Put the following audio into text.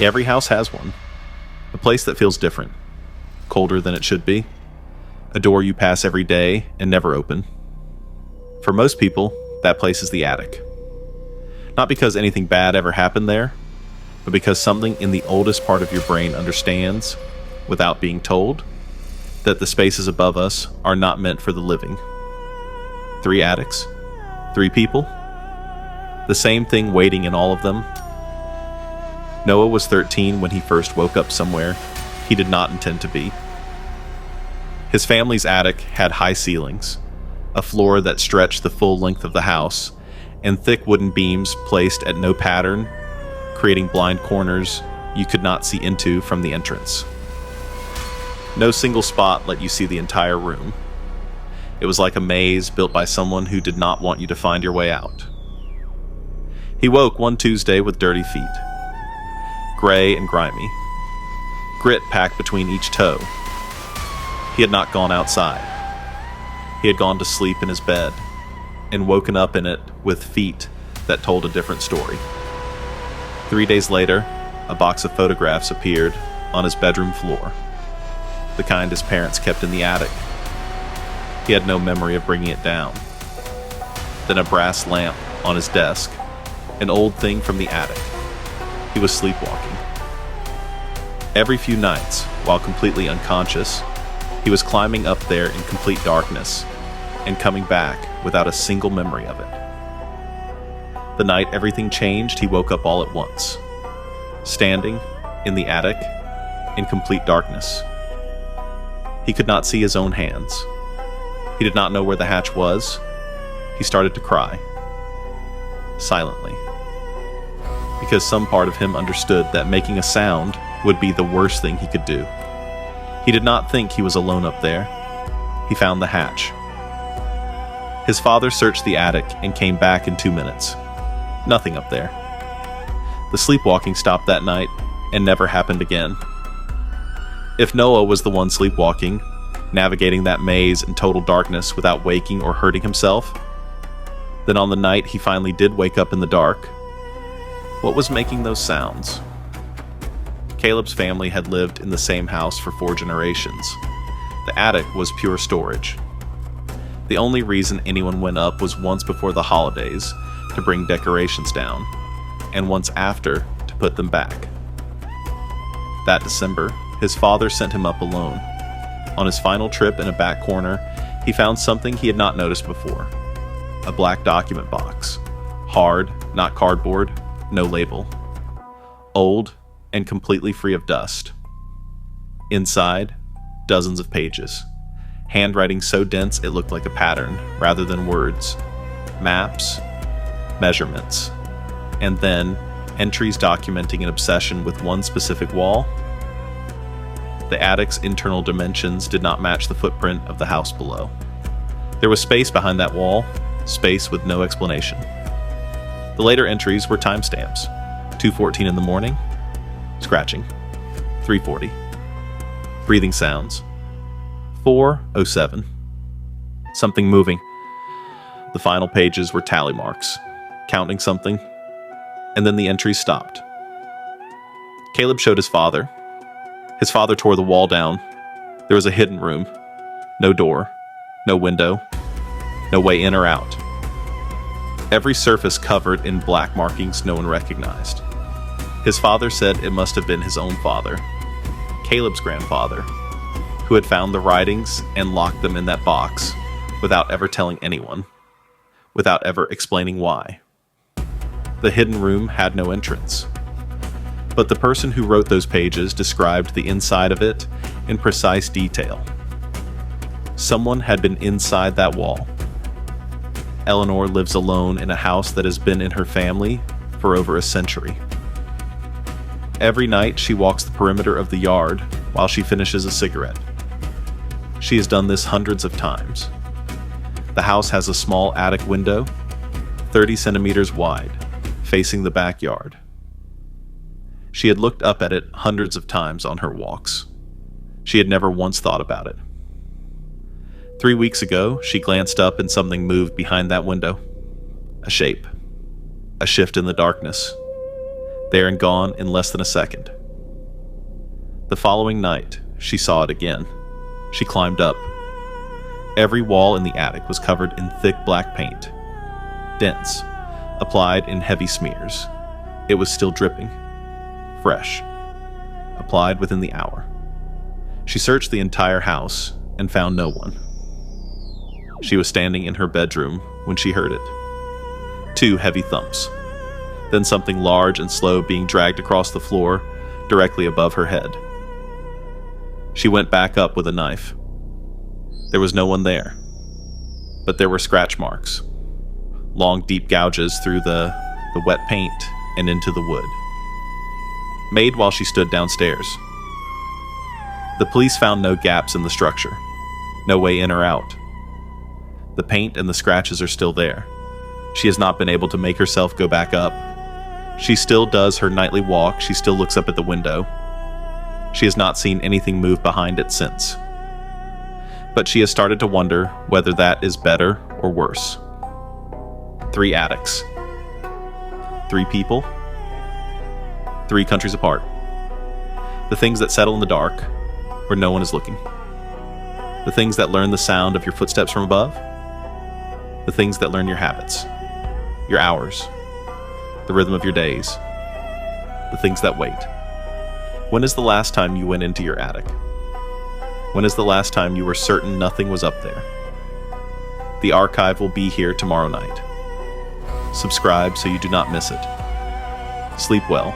Every house has one. A place that feels different, colder than it should be, a door you pass every day and never open. For most people, that place is the attic. Not because anything bad ever happened there, but because something in the oldest part of your brain understands, without being told, that the spaces above us are not meant for the living. 3 attics, 3 people, the same thing waiting in all of them. Noah was 13 when he first woke up somewhere he did not intend to be. His family's attic had high ceilings, a floor that stretched the full length of the house, and thick wooden beams placed at no pattern, creating blind corners you could not see into from the entrance. No single spot let you see the entire room. It was like a maze built by someone who did not want you to find your way out. He woke one Tuesday with dirty feet, gray and grimy, grit packed between each toe. He had not gone outside. He had gone to sleep in his bed and woken up in it with feet that told a different story. 3 days later, a box of photographs appeared on his bedroom floor, the kind his parents kept in the attic. He had no memory of bringing it down. Then a brass lamp on his desk, an old thing from the attic. He was sleepwalking. Every few nights, while completely unconscious, he was climbing up there in complete darkness and coming back without a single memory of it. The night everything changed, he woke up all at once, standing in the attic in complete darkness. He could not see his own hands. He did not know where the hatch was. He started to cry, silently, because some part of him understood that making a sound would be the worst thing he could do. He did not think he was alone up there. He found the hatch. His father searched the attic and came back in 2 minutes. Nothing up there. The sleepwalking stopped that night and never happened again. If Noah was the one sleepwalking, navigating that maze in total darkness without waking or hurting himself, then on the night he finally did wake up in the dark, what was making those sounds? Caleb's family had lived in the same house for 4 generations. The attic was pure storage. The only reason anyone went up was once before the holidays to bring decorations down, and once after to put them back. That December, his father sent him up alone. On his final trip in a back corner, he found something he had not noticed before. A black document box. Hard, not cardboard, no label. Old, and completely free of dust. Inside, dozens of pages. Handwriting so dense it looked like a pattern, rather than words. Maps, measurements, and then entries documenting an obsession with one specific wall. The attic's internal dimensions did not match the footprint of the house below. There was space behind that wall, space with no explanation. The later entries were timestamps. 2:14 in the morning, scratching. 3:40. Breathing sounds. 4:07. Something moving. The final pages were tally marks, counting something, and then the entries stopped. Caleb showed his father. His father tore the wall down. There was a hidden room. No door, no window, no way in or out. Every surface covered in black markings no one recognized. His father said it must have been his own father, Caleb's grandfather, who had found the writings and locked them in that box without ever telling anyone, without ever explaining why. The hidden room had no entrance, but the person who wrote those pages described the inside of it in precise detail. Someone had been inside that wall. Eleanor lives alone in a house that has been in her family for over a century. Every night she walks the perimeter of the yard while she finishes a cigarette. She has done this hundreds of times. The house has a small attic window, 30 centimeters wide, facing the backyard. She had looked up at it hundreds of times on her walks. She had never once thought about it. 3 weeks ago, she glanced up and something moved behind that window. A shape. A shift in the darkness. there and gone in less than a second. The following night, she saw it again. She climbed up. Every wall in the attic was covered in thick black paint. Dense, applied in heavy smears. It was still dripping. Fresh. Applied within the hour. She searched the entire house and found no one. She was standing in her bedroom when she heard it. 2 heavy thumps. Then something large and slow being dragged across the floor directly above her head. She went back up with a knife. There was no one there, but there were scratch marks. Long, deep gouges through the wet paint and into the wood. Made while she stood downstairs. The police found no gaps in the structure, no way in or out. The paint and the scratches are still there. She has not been able to make herself go back up. She still does her nightly walk. She still looks up at the window. She has not seen anything move behind it since. But she has started to wonder whether that is better or worse. 3 attics. 3 people. 3 countries apart. The things that settle in the dark, where no one is looking. The things that learn the sound of your footsteps from above. The things that learn your habits, your hours, the rhythm of your days. The things that wait. When is the last time you went into your attic? When is the last time you were certain nothing was up there? The archive will be here tomorrow night. Subscribe so you do not miss it. Sleep well.